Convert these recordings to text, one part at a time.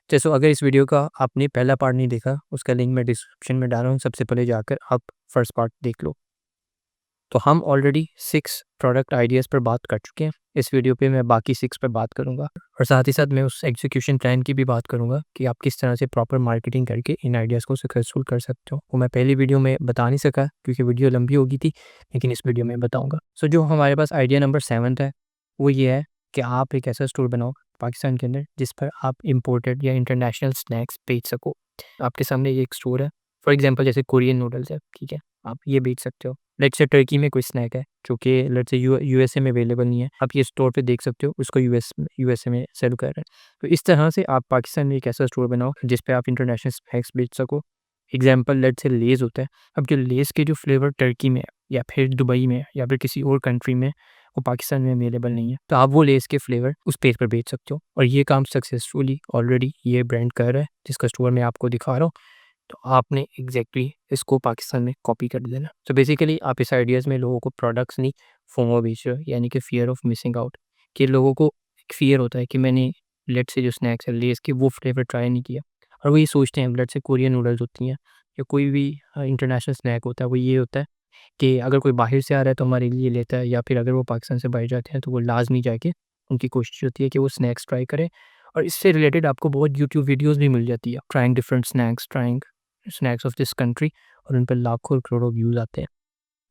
जैसे अगर इस वीडियो का आपने पहला पार्ट नहीं देखा, उसका लिंक मैं डिस्क्रिप्शन में डाल रहा हूँ, सबसे पहले जाकर आप फर्स्ट पार्ट देख लो। तो हम ऑलरेडी 6 प्रोडक्ट आइडियाज़ पर बात कर चुके हैं। इस वीडियो पे मैं बाकी 6 पर बात करूँगा और साथ ही साथ मैं उस एग्जीक्यूशन प्लान की भी बात करूँगा कि आप किस तरह से प्रॉपर मार्केटिंग करके इन आइडियाज़ को सक्सेसफुल कर सकते हो। वो मैं पहली वीडियो में बता नहीं सका क्योंकि वीडियो लंबी हो गई थी, लेकिन इस वीडियो में बताऊँगा। सो जो हमारे पास आइडिया नंबर 7 है, वो ये है कि आप एक ऐसा स्टोर बनाओ पाकिस्तान के अंदर जिस पर आप इम्पोर्टेड या इंटरनेशनल स्नैक्स बेच सको। आपके सामने ये एक स्टोर है, फॉर एग्जांपल जैसे कोरियन नूडल्स है, ठीक है? आप ये बेच सकते हो। लेट्स से टर्की में कोई स्नैक है जो कि लेट्स से यूएसए में अवेलेबल नहीं है, आप ये स्टोर पे देख सकते हो, उसको यूएसए में सेल कर रहे हैं। तो इस तरह से आप पाकिस्तान में एक ऐसा स्टोर बनाओ जिस पे आप इंटरनेशनल स्नैक्स बेच सको। एग्जांपल लेट्स से लेज़ होता है। अब जो लेज़ के जो फ्लेवर टर्की में है या फिर दुबई में या फिर किसी और कंट्री में, वो पाकिस्तान में अवेलेबल नहीं है, तो आप वो लेज़ के फ्लेवर उस पेज पर बेच सकते हो और ये काम सक्सेसफुली ऑलरेडी ये ब्रांड कर रहा है जिसका स्टोर मैं आपको दिखा रहा हूँ। तो आपने एग्जैक्टली इसको पाकिस्तान में कॉपी कर देना। तो बेसिकली आप इस आइडियाज़ में लोगों को प्रोडक्ट्स नहीं, फोमो बेच रहे हो, यानी कि फियर ऑफ मिसिंग आउट, कि लोगों को एक फियर होता है कि मैंने लेट्स से जो स्नैक्स है लेज़ के वो फ्लेवर ट्राई नहीं किया, और वो ये सोचते हैं लेट्स से कोरियन नूडल्स होती हैं या कोई भी इंटरनेशनल स्नैक होता है, वो ये होता है कि अगर कोई बाहर से आ रहा है तो हमारे लिए लेता है, या फिर अगर वो पाकिस्तान से बाहर जाते हैं तो वो लाज़मी जाके उनकी कोशिश होती है कि वो स्नैक्स ट्राई करें। और इससे रिलेटेड आपको बहुत यूट्यूब वीडियोज़ भी मिल जाती है, trying different snacks, trying snacks of this country, और उन पर लाखों करोड़ों व्यूज़ आते हैं।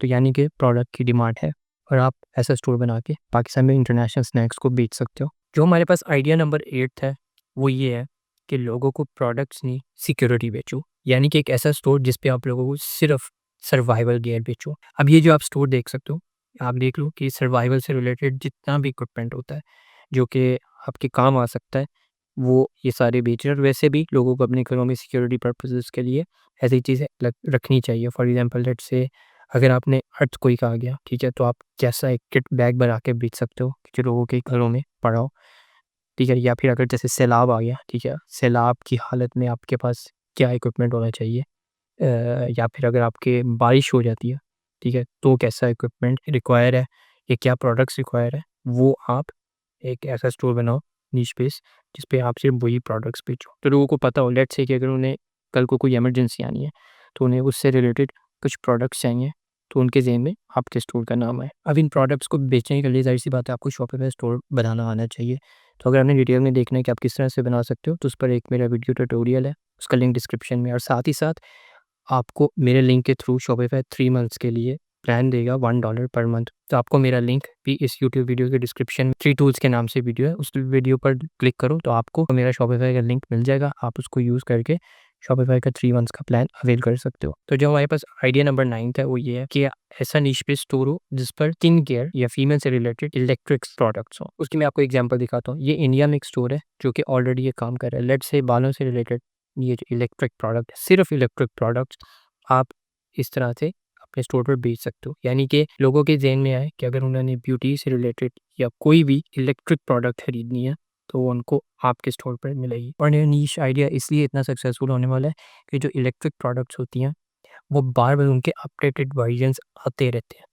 तो यानी कि प्रोडक्ट की डिमांड है और आप ऐसा स्टोर बना के पाकिस्तान में इंटरनेशनल स्नैक्स को बेच सकते हो। जो हमारे पास आइडिया नंबर 8 है, वो ये है कि लोगों को प्रोडक्ट्स नहीं, सिक्योरिटी बेचो। यानी कि एक ऐसा स्टोर जिस पे आप लोगों को सिर्फ सर्वाइवल गियर बेचो। अब ये जो आप स्टोर देख सकते हो, आप देख लो कि सर्वाइवल से रिलेटेड जितना भी इक्विपमेंट होता है जो कि आपके काम आ सकता है, वो ये सारे बेच रहे हैं। और वैसे भी लोगों को अपने घरों में सिक्योरिटी पर्पसेस के लिए ऐसी चीज़ें रखनी चाहिए। फॉर एग्जांपल लेट्स से अगर आपने अर्थक्वेक आ गया, ठीक है, तो आप जैसा एक किट बैग बना के बेच सकते हो जो लोगों के घरों में पड़ा हो, ठीक है। या फिर अगर जैसे सैलाब आ गया, ठीक है, सैलाब की हालत में आपके पास क्या इक्विपमेंट होना चाहिए, या फिर अगर आपके बारिश हो जाती है, ठीक है, तो कैसा इक्विपमेंट रिक्वायर है या क्या प्रोडक्ट्स रिक्वायर है, वो आप एक ऐसा स्टोर बनाओ नीश बेस जिस पे आप सिर्फ वही प्रोडक्ट्स बेचो। तो लोगों को पता हो लेट्स से कि अगर उन्हें कल को कोई इमरजेंसी आनी है तो उन्हें उससे रिलेटेड कुछ प्रोडक्ट्स चाहिए, तो उनके ज़हन में आपके स्टोर का नाम आए। अब इन प्रोडक्ट्स को बेचने के लिए ज़ाहिर-सी बात है आपको शॉपिफाई स्टोर बनाना आना चाहिए। तो अगर आपने डिटेल में देखना है कि आप किस तरह से बना सकते हो, तो उस पर एक मेरा वीडियो ट्यूटोरियल है, उसका लिंक डिस्क्रिप्शन में। और साथ ही साथ आपको मेरे लिंक के थ्रू शॉपिफाई 3 मंथ्स के लिए प्लान देगा $1 पर मंथ। तो आपको मेरा लिंक भी इस यूट्यूब वीडियो के डिस्क्रिप्शन में 3 टूल्स के नाम से वीडियो है, उस वीडियो पर क्लिक करो तो आपको मेरा शॉपिफाई का लिंक मिल जाएगा। आप उसको यूज़ करके शॉपिफाई का 3 मंथ्स का प्लान अवेल कर सकते हो। तो जो हमारे पास आइडिया नंबर 9 है वो ये है कि ऐसा निश पे स्टोर हो जिस पर स्किन केयर या फीमेल से रिलेटेड इलेक्ट्रिक्स प्रोडक्ट्स हो। उसकी मैं आपको एग्जांपल दिखाता हूँ। ये इंडिया में एक स्टोर है जो कि ऑलरेडी ये काम कर रहा है। लेट्स से बालों से रिलेटेड ये जो इलेक्ट्रिक प्रोडक्ट है, सिर्फ इलेक्ट्रिक प्रोडक्ट्स आप इस तरह से अपने स्टोर पर बेच सकते हो। यानी कि लोगों के ज़हन में आए कि अगर उन्होंने ब्यूटी से रिलेटेड या कोई भी इलेक्ट्रिक प्रोडक्ट खरीदनी है तो वो उनको आपके स्टोर पर मिलेगी। और ये नीश आइडिया इसलिए इतना सक्सेसफुल होने वाला है कि जो इलेक्ट्रिक प्रोडक्ट्स होती हैं वो बार-बार उनके अपडेटेड वर्जन्स आते रहते हैं,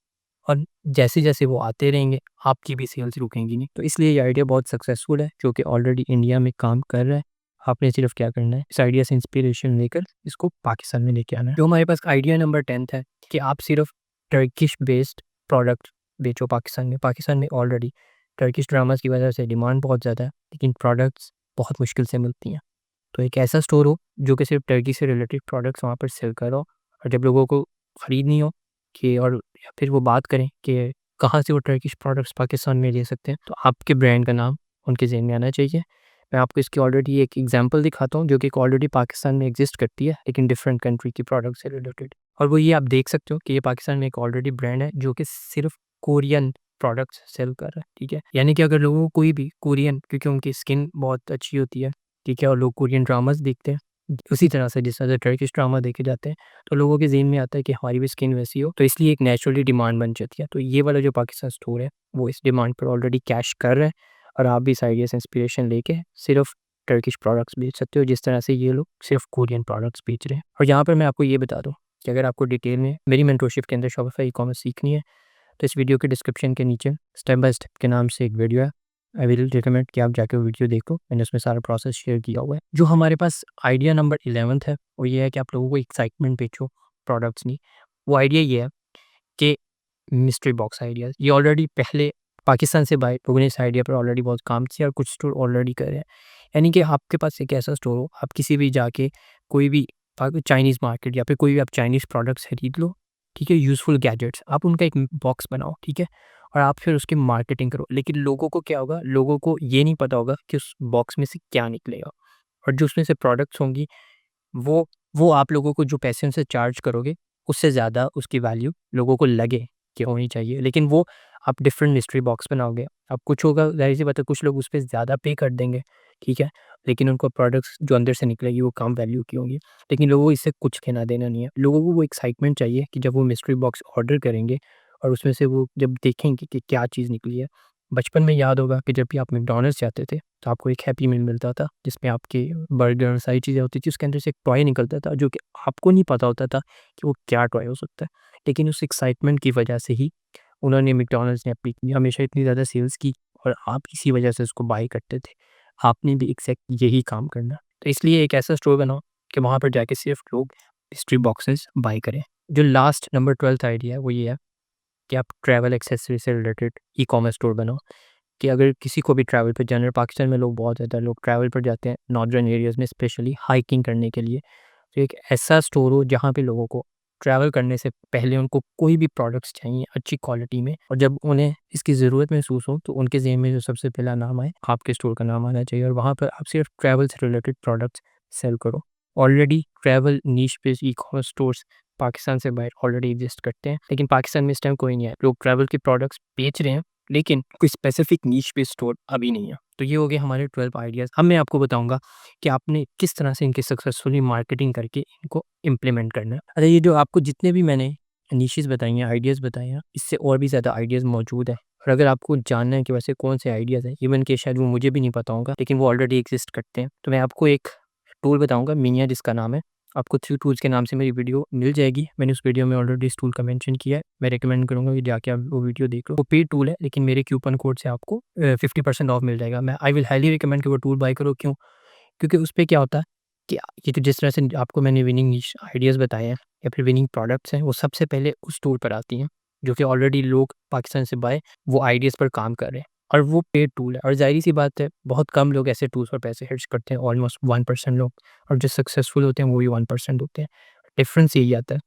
और जैसे-जैसे वो आते रहेंगे आपकी भी सेल्स रुकेंगी नहीं। तो इसलिए ये आइडिया बहुत सक्सेसफुल है जो कि ऑलरेडी इंडिया में काम कर रहा है। आपने सिर्फ क्या करना है, इस आइडिया से इंस्पिरेशन लेकर इसको पाकिस्तान में लेके आना है। जो हमारे पास आइडिया नंबर 10 है कि आप सिर्फ टर्किश बेस्ड प्रोडक्ट बेचो पाकिस्तान में। पाकिस्तान में ऑलरेडी टर्किश ड्रामास की वजह से डिमांड बहुत ज़्यादा है, लेकिन प्रोडक्ट्स बहुत मुश्किल से मिलती हैं। तो एक ऐसा स्टोर हो जो कि सिर्फ टर्की से रिलेटेड प्रोडक्ट्स वहाँ पर सेल करो, और जब लोगों को खरीदनी हो कि और या फिर वो बात करें कि कहाँ से वो टर्किश प्रोडक्ट्स पाकिस्तान में ले सकते हैं, तो आपके ब्रांड का नाम उनके ज़हन में आना चाहिए। मैं आपको इसकी ऑलरेडी एक एग्जांपल दिखाता हूँ जो कि ऑलरेडी पाकिस्तान में एग्जिस्ट करती है, लेकिन डिफरेंट कंट्री की प्रोडक्ट से रिलेटेड। और वो ये आप देख सकते हो कि ये पाकिस्तान में एक ऑलरेडी ब्रांड है जो कि सिर्फ कोरियन प्रोडक्ट्स सेल कर रहा है, ठीक है। यानी कि अगर लोगों को कोई भी कोरियन, क्योंकि उनकी स्किन बहुत अच्छी होती है, ठीक है, और लोग कोरियन ड्रामास देखते हैं उसी तरह से जिस तरह से टर्किश ड्रामा देखे जाते हैं, तो लोगों के ज़हन में आता है कि हमारी भी स्किन वैसी हो, तो इसलिए एक नेचुरली डिमांड बन जाती है। तो ये वाला जो पाकिस्तान स्टोर है वो इस डिमांड पर ऑलरेडी कैश कर रहा है, और आप भी इस आइडिया से इंस्पिरेशन लेके सिर्फ टर्किश प्रोडक्ट्स बेच सकते हो जिस तरह से ये लोग सिर्फ कोरियन प्रोडक्ट्स बेच रहे हैं। और यहाँ पर मैं आपको ये बता दूँ कि अगर आपको डिटेल में मेरी मेंटरशिप के अंदर शॉपिफाई ई-कॉमर्स सीखनी है, तो इस वीडियो के डिस्क्रिप्शन के नीचे स्टेप बाय स्टेप के नाम से एक वीडियो है, आई विल रिकमेंड कि आप जाके वो वीडियो देखो, मैंने उसमें सारा प्रोसेस शेयर किया हुआ है। जो हमारे पास आइडिया नंबर 11th है वो ये है कि आप लोगों को एक्साइटमेंट बेचो, प्रोडक्ट्स नहीं। वो आइडिया ये है कि मिस्ट्री बॉक्स आइडियाज़ ये ऑलरेडी पहले पाकिस्तान से बाहर लोगों ने इस आइडिया पर ऑलरेडी बहुत काम किया और कुछ स्टोर ऑलरेडी कर रहे हैं। यानी कि आपके पास एक ऐसा स्टोर हो, आप किसी भी जाके कोई भी चाइनीज़ मार्केट या फिर कोई भी आप चाइनीज़ प्रोडक्ट्स खरीद लो, ठीक है, यूज़फुल गैजेट्स, आप उनका एक बॉक्स बनाओ, ठीक है, और आप फिर उसकी मार्केटिंग करो। लेकिन लोगों को क्या होगा, लोगों को ये नहीं पता होगा कि उस बॉक्स में से क्या निकलेगा, और जो उसमें से प्रोडक्ट्स होंगी वो वो आप लोगों को जो पैसे उनसे चार्ज करोगे, उससे ज़्यादा उसकी वैल्यू लोगों को लगे कि होनी चाहिए। लेकिन वो आप डिफरेंट मिस्ट्री बॉक्स बनाओगे, अब कुछ होगा, ज़ाहिर-सी बात है कुछ लोग उस पे ज़्यादा पे कर देंगे, ठीक है? लेकिन उनको प्रोडक्ट्स जो अंदर से निकलेगी वो कम वैल्यू की होंगी। लेकिन लोगों को इससे कुछ लेना-देना नहीं है। लोगों को वो एक्साइटमेंट चाहिए कि जब वो मिस्ट्री बॉक्स ऑर्डर करेंगे और उसमें से वो जब देखेंगे कि क्या चीज़ निकली है। बचपन में याद होगा कि जब भी आप मैकडॉनल्ड्स जाते थे, तो आपको एक हैप्पी मील मिलता था, जिसमें आपके बर्गर सारी चीज़ें होती थी, उसके अंदर से एक टॉय निकलता था, जो कि आपको नहीं पता होता था कि वो क्या टॉय हो सकता है। लेकिन उस एक्साइटमेंट की वजह से ही उन्होंने मैकडॉनल्ड्स ने अपनी हमेशा इतनी ज़्यादा सेल्स की और आप इसी वजह से उसको बाय करते थे। आपने भी एग्ज़ैक्ट यही काम करना। तो इसलिए एक ऐसा स्टोर बनाओ कि वहाँ पर जाके सिर्फ़ लोग मिस्ट्री बॉक्सेस बाय करें। जो लास्ट नंबर 12th आइडिया है वो ये है कि आप ट्रैवल एक्सेसरी से रिलेटेड ई-कॉमर्स स्टोर बनाओ। कि अगर किसी को भी ट्रैवल पे जाना है, पाकिस्तान में लोग बहुत ज़्यादा लोग ट्रैवल पर जाते हैं, नॉर्दर्न एरियाज़ में स्पेशली हाइकिंग करने के लिए। तो एक ऐसा स्टोर हो जहाँ पे लोगों को ट्रैवल करने से पहले उनको कोई भी प्रोडक्ट्स चाहिए अच्छी क्वालिटी में, और जब उन्हें इसकी ज़रूरत महसूस हो तो उनके ज़हन में जो सबसे पहला नाम आए, आपके स्टोर का नाम आना चाहिए, और वहाँ पर आप सिर्फ ट्रैवल से रिलेटेड प्रोडक्ट्स सेल करो। ऑलरेडी ट्रैवल नीश बेस्ड ई-कॉमर्स स्टोर्स पाकिस्तान से बाहर ऑलरेडी एग्ज़िस्ट करते हैं, लेकिन पाकिस्तान में इस टाइम कोई नहीं है। लोग ट्रैवल के प्रोडक्ट्स बेच रहे हैं, लेकिन कोई स्पेसिफिक नीश पे स्टोर अभी नहीं है। तो ये हो गए हमारे 12 आइडियाज़। अब मैं आपको बताऊँगा कि आपने किस तरह से इनकी सक्सेसफुली मार्केटिंग करके इनको इम्प्लीमेंट करना है। अच्छा, ये जो आपको जितने भी मैंने निशेज़ बताई हैं, आइडियाज़ बताए हैं, इससे और भी ज़्यादा आइडियाज़ मौजूद हैं। और अगर आपको जानना है कि वैसे कौन से आइडियाज़ हैं, इवन कि शायद वो मुझे भी नहीं पता होगा, लेकिन वो ऑलरेडी एग्ज़िस्ट करते हैं, तो मैं आपको एक टूल बताऊँगा, मिनिया जिसका नाम है। आपको 3 टूल्स के नाम से मेरी वीडियो मिल जाएगी। मैंने उस वीडियो में ऑलरेडी इस टूल का मेंशन किया है। मैं रिकमेंड करूँगा कि जाके आप वो वीडियो देख लो। वो पेड टूल है, लेकिन मेरे कूपन कोड से आपको 50% ऑफ मिल जाएगा। मैं आई विल हाइली रिकमेंड कि वो टूल बाय करो। क्यों? क्योंकि उसपे क्या होता है कि ये जो जिस तरह से आपको मैंने विनिंग निश आइडियाज़ बताए हैं या फिर विनिंग प्रोडक्ट्स हैं, वो सबसे पहले उस टूल पर आती हैं, जो कि ऑलरेडी लोग पाकिस्तान से बाय वो आइडियाज़ पर काम कर रहे हैं, और वो पेड टूल है। और ज़ाहिर-सी बात है, बहुत कम लोग ऐसे टूल्स पर पैसे खर्च करते हैं, ऑलमोस्ट 1% लोग, और जो सक्सेसफुल होते हैं वो भी 1% होते हैं। डिफरेंस यही आता है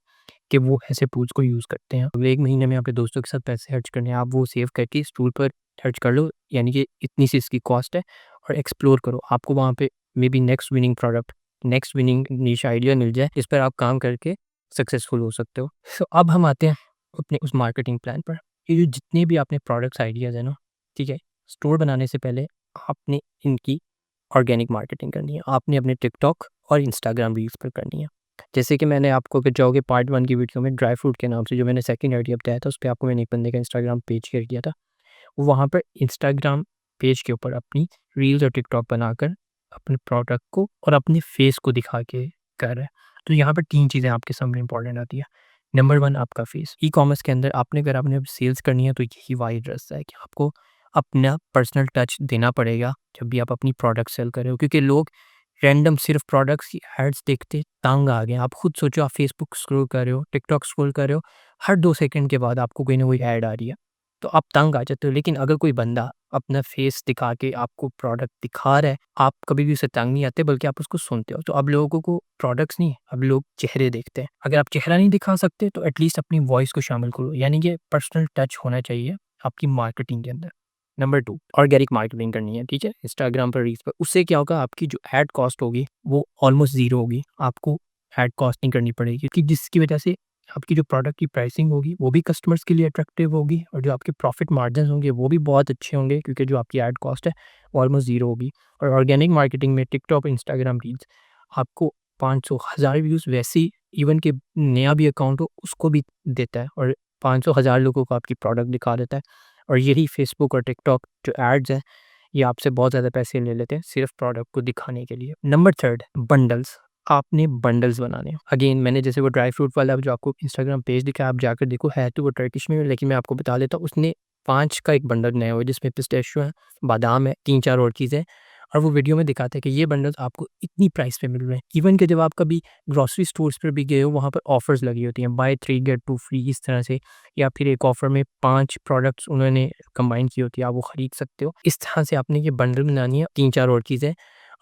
कि वो ऐसे टूल्स को यूज़ करते हैं। अगले 1 महीने में अपने दोस्तों के साथ पैसे खर्च करने हैं, आप वो सेव करके इस टूल पर खर्च कर लो, यानी कि इतनी सी इसकी कॉस्ट है, और एक्सप्लोर करो। आपको वहाँ पे maybe next winning product, next winning निश आइडिया मिल जाए, जिस पर आप काम करके सक्सेसफुल हो सकते हो। सो अब हम आते हैं अपने उस मार्केटिंग प्लान पर। ये जो जितने भी आपने प्रोडक्ट्स आइडियाज़ हैं ना, ठीक है? स्टोर बनाने से पहले आपने इनकी ऑर्गेनिक मार्केटिंग करनी है। आपने अपने टिकटॉक और इंस्टाग्राम रील्स पर करनी है। जैसे कि मैंने आपको अगर जाओगे पार्ट 1 की वीडियो में ड्राई फ्रूट के नाम से जो मैंने सेकंड आइडिया बताया था, उसपे आपको मैंने एक बंदे का इंस्टाग्राम पेज शेयर किया था। वहाँ पर इंस्टाग्राम पेज के ऊपर अपनी रील्स और टिकटॉक बनाकर अपने प्रोडक्ट को और अपने फेस को दिखा के कर रहा है। तो यहाँ पर 3 चीज़ें आपके सामने इंपॉर्टेंट आती है। नंबर 1 आपका फेस। ई-कॉमर्स के अंदर आपने अगर आपने सेल्स करनी है तो यही वाइड रास्ता है कि आपको अपना पर्सनल टच देना पड़ेगा जब भी आप अपनी प्रोडक्ट सेल कर रहे हो, क्योंकि लोग रैंडम सिर्फ प्रोडक्ट्स की एड्स देखते तंग आ गए हैं। आप खुद सोचो, आप फेसबुक स्क्रॉल कर रहे हो, टिकटॉक स्क्रॉल कर रहे हो, हर 2 सेकंड के बाद आपको कोई ना कोई ऐड आ रही है। तो आप तंग आ जाते हो। लेकिन अगर कोई बंदा अपना फेस दिखा के आपको प्रोडक्ट दिखा रहा है, आप कभी भी उससे तंग नहीं आते, बल्कि आप उसको सुनते हो। तो अब लोगों को प्रोडक्ट्स नहीं, अब लोग चेहरे देखते हैं। अगर आप चेहरा नहीं दिखा सकते तो एटलीस्ट अपनी वॉइस को शामिल करो, यानी कि पर्सनल टच होना चाहिए आपकी मार्केटिंग के अंदर। नंबर 2 ऑर्गेनिक मार्केटिंग करनी है, ठीक है? इंस्टाग्राम पर, रील्स पर। उससे क्या होगा, आपकी जो एड कॉस्ट होगी वो ऑलमोस्ट ज़ीरो होगी। आपको एड कॉस्ट नहीं करनी पड़ेगी, क्योंकि जिसकी वजह से आपकी जो प्रोडक्ट की प्राइसिंग होगी वो भी कस्टमर्स के लिए अट्रैक्टिव होगी, और जो आपके प्रॉफिट मार्जिन्स होंगे वो भी बहुत अच्छे होंगे, क्योंकि जो आपकी एड कॉस्ट है वो ऑलमोस्ट ज़ीरो होगी। और ऑर्गेनिक मार्केटिंग में टिकटॉक, इंस्टाग्राम रील्स आपको 500 हज़ार व्यूज़ वैसे ही, इवन कि नया भी अकाउंट हो उसको भी देता है, और 500 हज़ार लोगों को आपकी प्रोडक्ट दिखा देता है। और यही फेसबुक और टिकटॉक जो एड्स हैं, ये आपसे बहुत ज़्यादा पैसे ले लेते हैं सिर्फ प्रोडक्ट को दिखाने के लिए। Number 3 bundles. आपने बंडल्स बनाने हैं। अगेन मैंने जैसे वो ड्राई फ्रूट वाला जो आपको इंस्टाग्राम पेज दिखा, आप जाकर देखो, है तो वो टर्किश में, लेकिन मैं आपको बता देता हूँ, उसने 5 का एक बंडल बनाया हुआ है जिसमें पिस्ताशियो है, बादाम है, 3-4 और चीज़ें हैं और वो वीडियो में दिखाते हैं कि ये बंडल्स आपको इतनी प्राइस पे मिल रहे हैं। इवन कि जब आप कभी ग्रोसरी स्टोर्स पर भी गए हो वहाँ पर ऑफ़र्स लगी होती हैं, बाय 3 गेट 2 फ्री इस तरह से, या फिर एक ऑफ़र में 5 प्रोडक्ट्स उन्होंने कंबाइन की होती है, आप वो खरीद सकते हो। इस तरह से आपने ये बंडल बनानी है, 3-4 और चीज़ें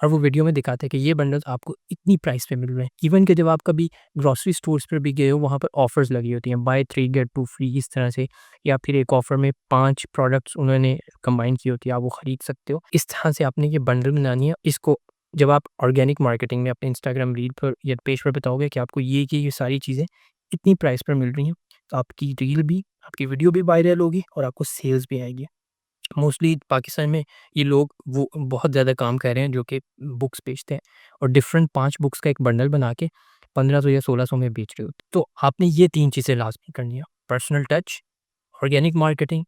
और वो वीडियो में दिखाते हैं कि ये बंडल्स आपको इतनी प्राइस पे मिल रहे हैं। इवन कि जब आप कभी ग्रोसरी स्टोर्स पर भी गए हो वहाँ पर ऑफ़र्स लगी होती हैं, बाय 3 गेट 2 फ्री इस तरह से, या फिर एक ऑफ़र में 5 प्रोडक्ट्स उन्होंने कंबाइन की होती है, आप वो खरीद सकते हो। इस तरह से आपने ये बंडल बनानी है। इसको जब आप ऑर्गेनिक मार्केटिंग में अपने इंस्टाग्राम रील पर या पेज पर बताओगे कि आपको ये सारी चीज़ें इतनी प्राइस पर मिल रही हैं, तो आपकी रील भी, आपकी वीडियो भी वायरल होगी और आपको सेल्स भी आएगी। मोस्टली पाकिस्तान में ये लोग वो बहुत ज़्यादा काम कर रहे हैं जो कि बुक्स बेचते हैं और डिफरेंट 5 बुक्स का एक बंडल बना के 1500 या 1600 में बेच रहे होते हैं। तो आपने ये 3 चीज़ें लाज़मी करनी है, पर्सनल टच, ऑर्गेनिक मार्केटिंग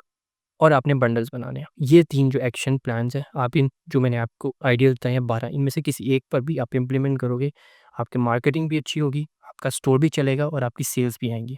और आपने बंडल्स बनाने हैं। ये 3 जो एक्शन प्लान्स हैं, आप इन जो मैंने आपको आइडिया बताए हैं 12, इनमें से किसी एक पर भी आप इम्प्लीमेंट करोगे, आपकी मार्केटिंग भी अच्छी होगी, आपका स्टोर भी चलेगा और आपकी सेल्स भी आएँगी।